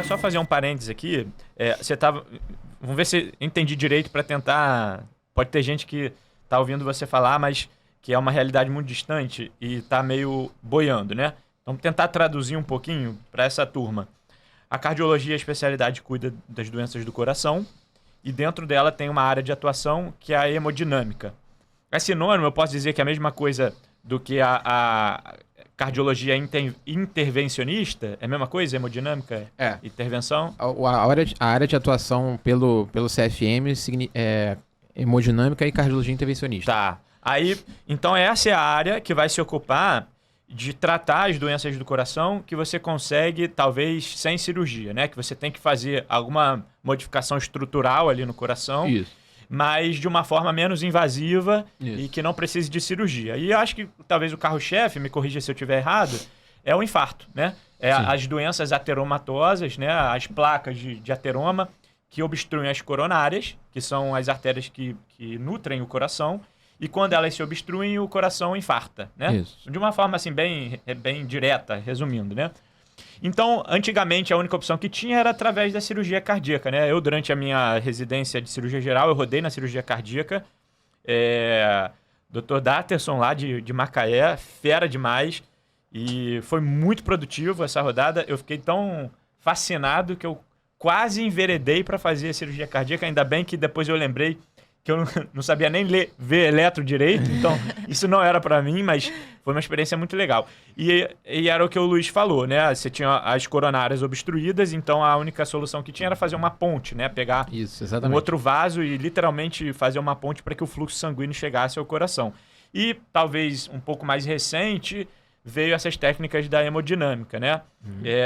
só fazer um parênteses aqui. Você tava... Vamos ver se eu entendi direito para tentar... Pode ter gente que tá ouvindo você falar, mas que é uma realidade muito distante e tá meio boiando, né? Então, tentar traduzir um pouquinho para essa turma. A cardiologia é a especialidade que cuida das doenças do coração e dentro dela tem uma área de atuação que é a hemodinâmica. É sinônimo, eu posso dizer que é a mesma coisa do que a cardiologia intervencionista? É a mesma coisa, hemodinâmica? Intervenção? A área de atuação pelo CFM é hemodinâmica e cardiologia intervencionista. Tá. Aí, então essa é a área que vai se ocupar de tratar as doenças do coração que você consegue, talvez, sem cirurgia, né? Que você tem que fazer alguma modificação estrutural ali no coração. Isso. Mas de uma forma menos invasiva Isso. e que não precise de cirurgia. E eu acho que talvez o carro-chefe, me corrija se eu estiver errado, é o infarto, né? As doenças ateromatosas, né? As placas de ateroma que obstruem as coronárias, que são as artérias que nutrem o coração. E quando elas se obstruem, o coração infarta, né? Isso. De uma forma assim bem direta, resumindo, né? Então, antigamente, a única opção que tinha era através da cirurgia cardíaca, né? Eu, durante a minha residência de cirurgia geral, eu rodei na cirurgia cardíaca. Dr. Datterson, lá de Macaé, fera demais. E foi muito produtivo essa rodada. Eu fiquei tão fascinado que eu quase enveredei para fazer a cirurgia cardíaca. Ainda bem que depois eu lembrei que eu não sabia nem ver eletro direito, então isso não era para mim, mas foi uma experiência muito legal. E era o que o Luiz falou, né? Você tinha as coronárias obstruídas, então a única solução que tinha era fazer uma ponte, né? Pegar um outro vaso e literalmente fazer uma ponte para que o fluxo sanguíneo chegasse ao coração. E talvez um pouco mais recente veio essas técnicas da hemodinâmica, né?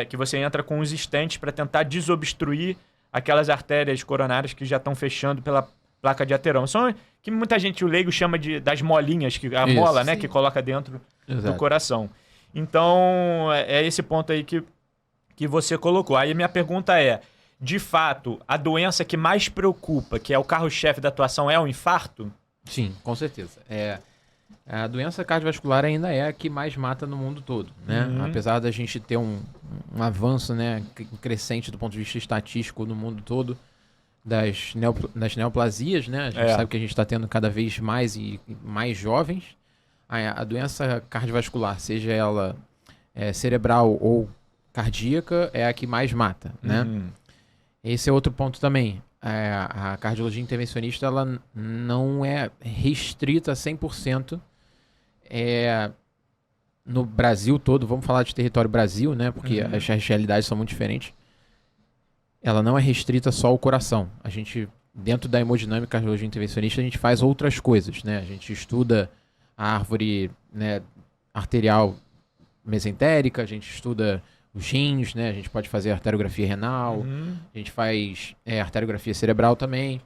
Que você entra com os stents para tentar desobstruir aquelas artérias coronárias que já estão fechando pela placa de ateroma. São que muita gente, o leigo, chama das molinhas, a mola, né, que coloca dentro do coração. Então, é esse ponto aí que você colocou. Aí a minha pergunta é, de fato, a doença que mais preocupa, que é o carro-chefe da atuação, é o infarto? Sim, com certeza. A doença cardiovascular ainda é a que mais mata no mundo todo, né? Apesar da gente ter um avanço, né, crescente do ponto de vista estatístico no mundo todo, das neoplasias, né? A gente sabe que a gente está tendo cada vez mais e mais jovens. A doença cardiovascular, seja ela cerebral ou cardíaca, é a que mais mata, né? Esse é outro ponto também. A cardiologia intervencionista, ela não é restrita a 100% no Brasil todo. Vamos falar de território Brasil, né? Porque as realidades são muito diferentes. Ela não é restrita só ao coração. A gente, dentro da hemodinâmica cardiologia intervencionista, a gente faz outras coisas, né? A gente estuda a árvore, né, arterial mesentérica, a gente estuda os rins, né? A gente pode fazer arteriografia renal, a gente faz arteriografia cerebral também.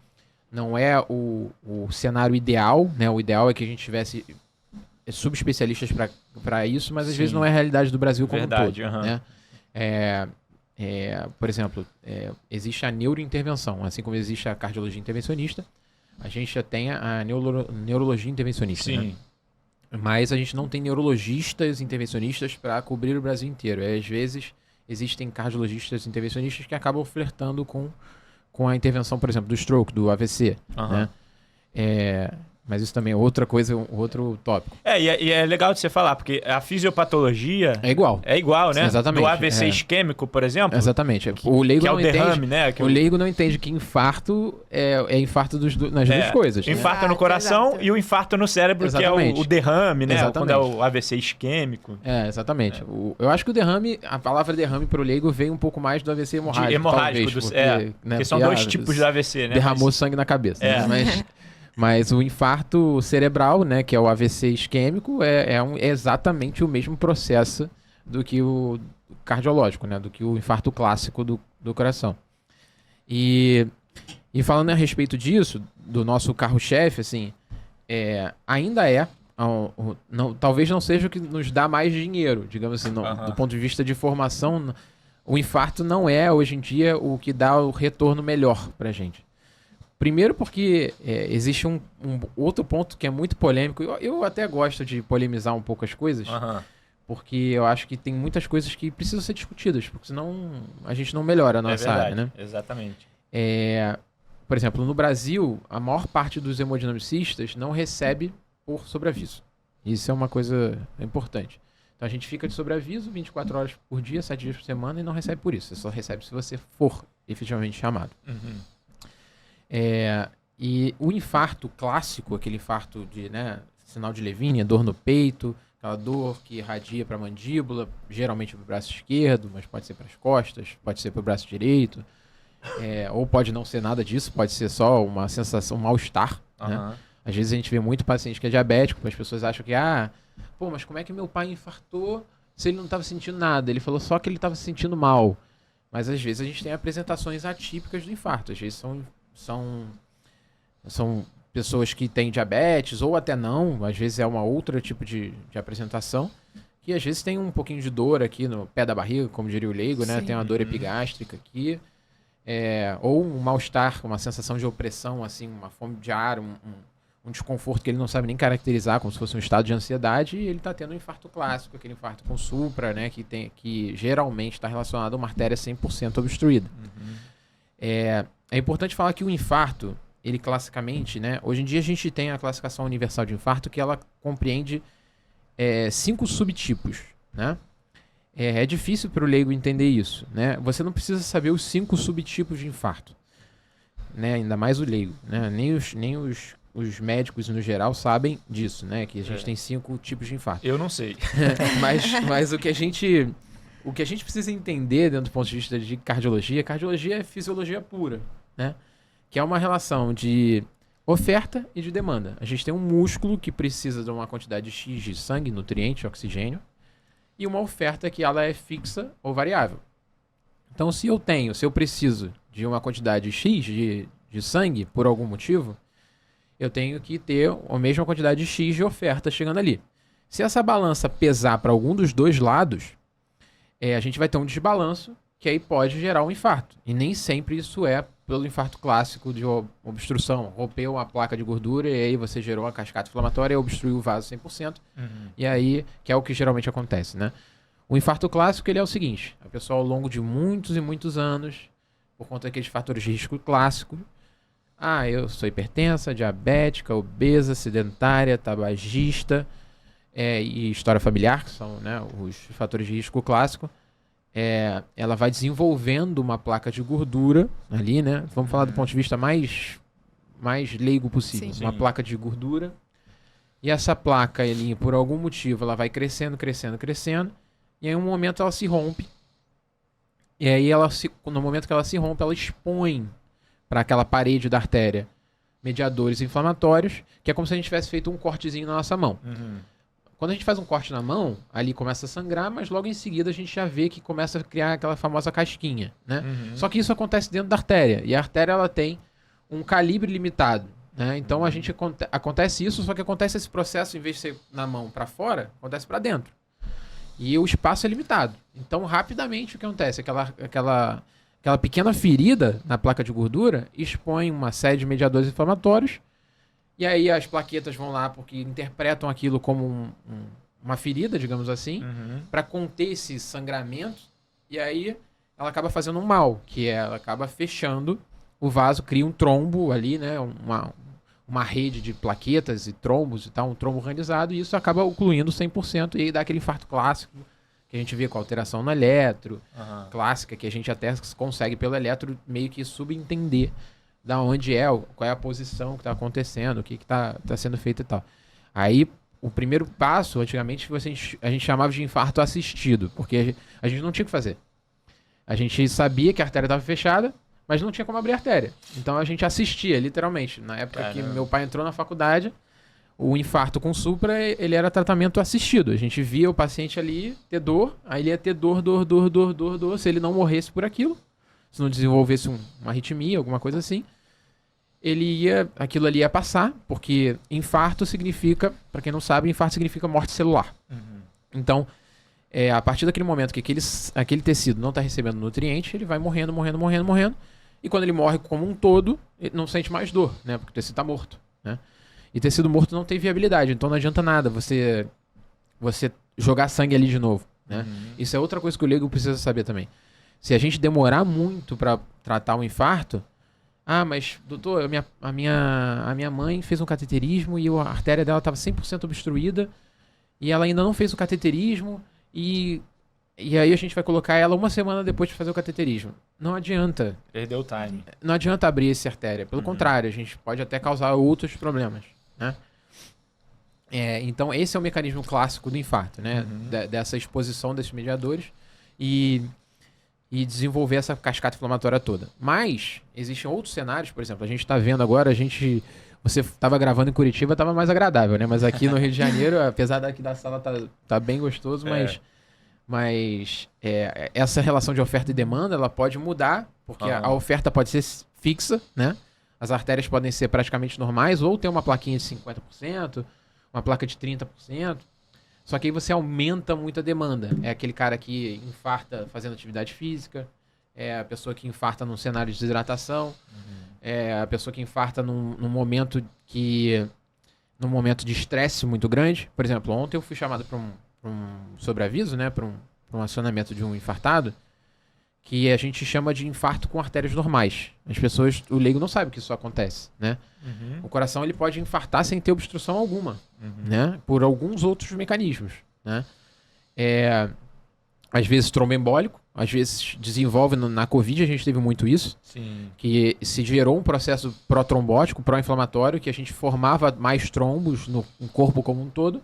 Não é o cenário ideal, né? O ideal é que a gente tivesse subespecialistas para isso, mas às vezes não é a realidade do Brasil como um todo, né? Por exemplo, existe a neurointervenção, assim como existe a cardiologia intervencionista, a gente já tem a neurologia intervencionista. Sim. Né? Mas a gente não tem neurologistas intervencionistas para cobrir o Brasil inteiro. Às vezes existem cardiologistas intervencionistas que acabam flertando com a intervenção, por exemplo, do stroke, do AVC. Né? Mas isso também é outra coisa, outro tópico. E é legal de você falar, porque a fisiopatologia... É igual. É igual, né? Sim, exatamente. Do AVC isquêmico, por exemplo. Exatamente. O leigo que é não o derrame, entende, né? O leigo não entende que infarto é infarto nas duas coisas. Infarto né? no coração e o infarto no cérebro, Exatamente. que é o derrame, né? Exatamente. Quando é o AVC isquêmico. Exatamente. Eu acho que o derrame, a palavra derrame para o leigo veio um pouco mais do AVC hemorrágico. Hemorrágico, talvez, porque são dois tipos de AVC, né? Derramou sangue na cabeça. Né? Mas o infarto cerebral, né, que é o AVC isquêmico, é exatamente o mesmo processo do que o cardiológico, né, do que o infarto clássico do coração. E falando a respeito disso, do nosso carro-chefe, assim, ainda talvez não seja o que nos dá mais dinheiro, digamos assim, do ponto de vista de formação, o infarto não é, hoje em dia, o que dá o retorno melhor pra gente. Primeiro porque existe um outro ponto que é muito polêmico. Eu até gosto de polemizar um pouco as coisas, porque eu acho que tem muitas coisas que precisam ser discutidas, porque senão a gente não melhora a nossa área, né? Exatamente. Por exemplo, no Brasil, a maior parte dos hemodinamicistas não recebe por sobreaviso. Isso é uma coisa importante. Então a gente fica de sobreaviso 24 horas por dia, 7 dias por semana e não recebe por isso. Você só recebe se você for efetivamente chamado. Uhum. E o infarto clássico, aquele infarto de, né, sinal de Levine, dor no peito, aquela dor que irradia para a mandíbula, geralmente para o braço esquerdo, mas pode ser para as costas, pode ser para o braço direito, ou pode não ser nada disso, pode ser só uma sensação, um mal-estar, né? Às vezes a gente vê muito paciente que é diabético, as pessoas acham que, mas como é que meu pai infartou se ele não estava sentindo nada? Ele falou só que ele estava se sentindo mal. Mas às vezes a gente tem apresentações atípicas do infarto. Às vezes são pessoas que têm diabetes ou até não. Às vezes é uma outra tipo de apresentação. Que às vezes tem um pouquinho de dor aqui no pé da barriga, como diria o leigo, né? Tem uma dor epigástrica aqui. Ou um mal-estar, uma sensação de opressão, assim, uma fome de ar, um desconforto que ele não sabe nem caracterizar, como se fosse um estado de ansiedade, e ele está tendo um infarto clássico, aquele infarto com supra, né, que geralmente está relacionado a uma artéria 100% obstruída. É importante falar que o infarto, ele classicamente, né, hoje em dia a gente tem a classificação universal de infarto, que ela compreende 5 subtipos, né? É difícil para o leigo entender isso, né? Você não precisa saber os 5 subtipos de infarto, né? Ainda mais o leigo, né? Nem os médicos no geral sabem disso, né? Que a gente tem 5 tipos de infarto. Eu não sei. mas o que a gente precisa entender dentro do ponto de vista de cardiologia é fisiologia pura, né? Que é uma relação de oferta e de demanda. A gente tem um músculo que precisa de uma quantidade X de sangue, nutriente, oxigênio, e uma oferta que ela é fixa ou variável. Então, se eu preciso de uma quantidade X de sangue, por algum motivo, eu tenho que ter a mesma quantidade de X de oferta chegando ali. Se essa balança pesar para algum dos dois lados, a gente vai ter um desbalanço que aí pode gerar um infarto. E nem sempre isso é pelo infarto clássico de obstrução. Rompeu a placa de gordura e aí você gerou uma cascata inflamatória e obstruiu o vaso 100%. E aí, que é o que geralmente acontece, né? O infarto clássico, ele é o seguinte. A pessoa, ao longo de muitos e muitos anos, por conta daqueles fatores de risco clássico, eu sou hipertensa, diabética, obesa, sedentária, tabagista e história familiar, que são, né, os fatores de risco clássico. Ela vai desenvolvendo uma placa de gordura ali, né? Vamos falar do ponto de vista mais leigo possível. Sim. Uma placa de gordura. E essa placa, por algum motivo, ela vai crescendo. E aí, em um momento, ela se rompe. E aí, no momento que ela se rompe, ela expõe para aquela parede da artéria mediadores inflamatórios, que é como se a gente tivesse feito um cortezinho na nossa mão. Quando a gente faz um corte na mão, ali começa a sangrar, mas logo em seguida a gente já vê que começa a criar aquela famosa casquinha, né? Só que isso acontece dentro da artéria, e a artéria ela tem um calibre limitado, né? Então acontece isso, só que acontece esse processo, em vez de ser na mão para fora, acontece para dentro. E o espaço é limitado. Então, rapidamente, o que acontece? Aquela pequena ferida na placa de gordura expõe uma série de mediadores inflamatórios. E aí as plaquetas vão lá porque interpretam aquilo como uma ferida, digamos assim, para conter esse sangramento. E aí ela acaba fazendo um mal, que ela acaba fechando o vaso, cria um trombo ali, né? Uma rede de plaquetas e trombos e tal, um trombo ranizado, e isso acaba ocluindo 100%, e aí dá aquele infarto clássico que a gente vê com alteração no eletro, clássica, que a gente até consegue pelo eletro meio que subentender da onde qual é a posição que está acontecendo, o que está sendo feito e tal. Aí, o primeiro passo, antigamente, a gente chamava de infarto assistido, porque a gente não tinha o que fazer. A gente sabia que a artéria estava fechada, mas não tinha como abrir a artéria. Então, a gente assistia, literalmente. Na época que meu pai entrou na faculdade, o infarto com supra, ele era tratamento assistido. A gente via o paciente ali ter dor, aí ele ia ter dor. Se ele não morresse por aquilo, se não desenvolvesse uma arritmia, alguma coisa assim, aquilo ali ia passar, porque infarto significa, para quem não sabe, infarto significa morte celular. Então, a partir daquele momento que aquele tecido não está recebendo nutriente, ele vai morrendo. E quando ele morre como um todo, ele não sente mais dor, né? Porque o tecido está morto, né? E tecido morto não tem viabilidade, então não adianta nada você jogar sangue ali de novo, né? Isso é outra coisa que o leigo precisa saber também. Se a gente demorar muito para tratar um infarto, mas doutor, a minha mãe fez um cateterismo e a artéria dela estava 100% obstruída e ela ainda não fez o cateterismo e aí a gente vai colocar ela uma semana depois de fazer o cateterismo. Não adianta. Perdeu o time. Não adianta abrir essa artéria. Pelo contrário, a gente pode até causar outros problemas, né? Então, esse é o mecanismo clássico do infarto, né? Dessa exposição desses mediadores e desenvolver essa cascata inflamatória toda. Mas, existem outros cenários, por exemplo, a gente está vendo agora, você estava gravando em Curitiba, estava mais agradável, né? Mas aqui no Rio de Janeiro, apesar daqui da sala tá bem gostoso, mas essa relação de oferta e demanda, ela pode mudar, porque a oferta pode ser fixa, né? As artérias podem ser praticamente normais, ou ter uma plaquinha de 50%, uma placa de 30%. Só que aí você aumenta muito a demanda. É aquele cara que infarta fazendo atividade física, é a pessoa que infarta num cenário de desidratação, é a pessoa que infarta num momento de estresse muito grande. Por exemplo, ontem eu fui chamado para um sobreaviso, né, para um acionamento de um infartado, que a gente chama de infarto com artérias normais. As pessoas, o leigo não sabe que isso acontece, né? O coração ele pode infartar sem ter obstrução alguma, né? Por alguns outros mecanismos, né? Às vezes tromboembólico, às vezes desenvolve na Covid, a gente teve muito isso. Sim. Que se gerou um processo pró-trombótico, pró-inflamatório, que a gente formava mais trombos no corpo como um todo.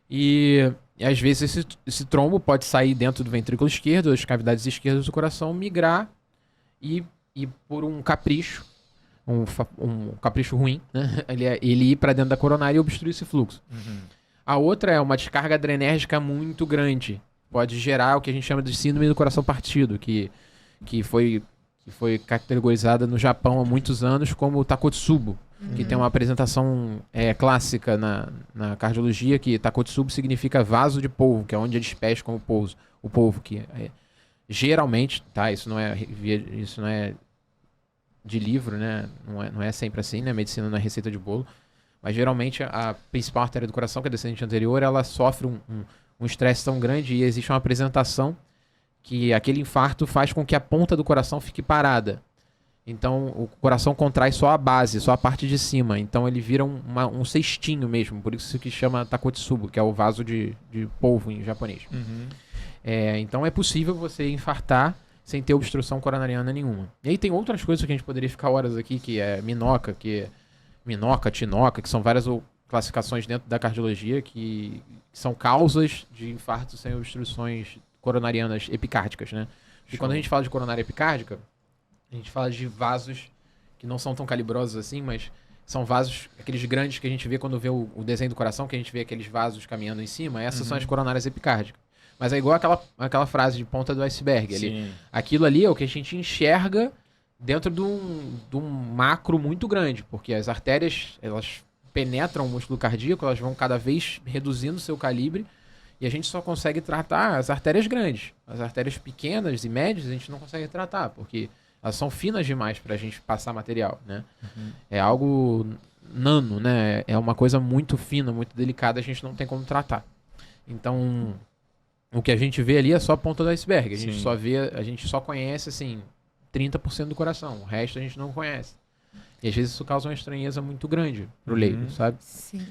E às vezes esse trombo pode sair dentro do ventrículo esquerdo, das cavidades esquerdas do coração, migrar e por um capricho, um capricho ruim, né? Ele ir para dentro da coronária e obstruir esse fluxo. A outra é uma descarga adrenérgica muito grande. Pode gerar o que a gente chama de síndrome do coração partido, que foi categorizada no Japão há muitos anos como Takotsubo, que tem uma apresentação clássica na cardiologia, que Takotsubo significa vaso de polvo, que é onde eles pescam o polvo, que geralmente, tá, isso não é de livro, né, não é sempre assim, né, medicina não é receita de bolo, mas geralmente a principal artéria do coração, que é a descendente anterior, ela sofre um estresse tão grande e existe uma apresentação que aquele infarto faz com que a ponta do coração fique parada. Então, o coração contrai só a base, só a parte de cima. Então, ele vira um cestinho mesmo. Por isso que chama Takotsubo, que é o vaso de polvo em japonês. Então, é possível você infartar sem ter obstrução coronariana nenhuma. E aí tem outras coisas que a gente poderia ficar horas aqui, que é minoca, tinoca, que são várias classificações dentro da cardiologia que são causas de infarto sem obstruções coronarianas epicárdicas, né? E quando a gente fala de coronária epicárdica, a gente fala de vasos que não são tão calibrosos assim, mas são vasos, aqueles grandes que a gente vê quando vê o desenho do coração, que a gente vê aqueles vasos caminhando em cima, essas são as coronárias epicárdicas. Mas é igual aquela frase de ponta do iceberg. Aquilo ali é o que a gente enxerga dentro de um macro muito grande, porque as artérias, elas penetram o músculo cardíaco, elas vão cada vez reduzindo o seu calibre, e a gente só consegue tratar as artérias grandes. As artérias pequenas e médias a gente não consegue tratar, porque elas são finas demais para a gente passar material, né? É algo nano, né? É uma coisa muito fina, muito delicada, a gente não tem como tratar. Então, o que a gente vê ali é só a ponta do iceberg. A gente só conhece, assim, 30% do coração. O resto a gente não conhece. E às vezes isso causa uma estranheza muito grande pro leigo, sabe? Sim.